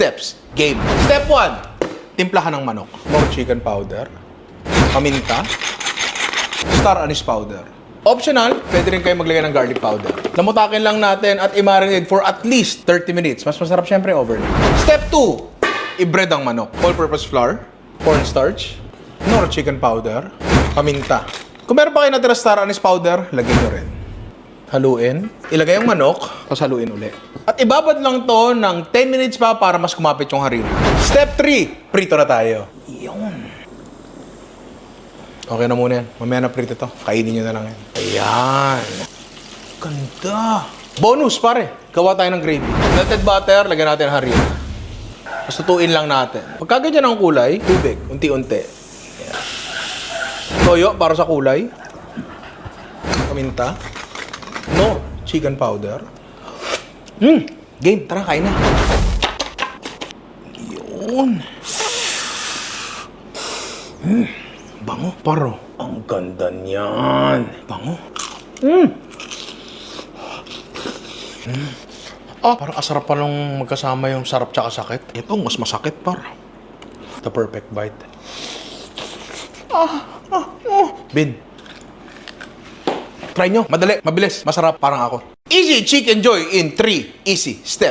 Steps. Game. Step 1. Timplahan ng manok. More chicken powder. Paminta. Star anise powder. Optional, pwede rin kayo maglagay ng garlic powder. Lamutakin lang natin at i-marinate for at least 30 minutes. Mas masarap syempre overnight. Step 2. I-bread ang manok. All-purpose flour, cornstarch, nor chicken powder, paminta. Kung meron pa kayo natira star anise powder, lagyan nyo rin. Haluin. Ilagay ang manok, tapos haluin uli. At ibabad lang to ng 10 minutes pa para mas kumapit yung harina. Step 3. Prito na tayo. Yun. Okay na muna yan. Mamaya na prito to. Kainin nyo na lang yan. Ayan. Ganda. Bonus, pare. Gawa tayo ng gravy. Melted butter, lagyan natin ang harina. Tapos tutuin lang natin. Pagka ganyan ang kulay, tubig. Unti-unti. Ayan. Toyo, para sa kulay. Paminta. No, chicken powder. Game, tara, kain na. Yun. Bango, paro. Ang ganda niyan. Bango. Parang asarap pa nung magkasama yung sarap tsaka sakit. Ito, mas masakit, par. The perfect bite. Bin. Try nyo. Madali, mabilis, masarap, parang ako. Easy Chicken Joy in 3 easy steps.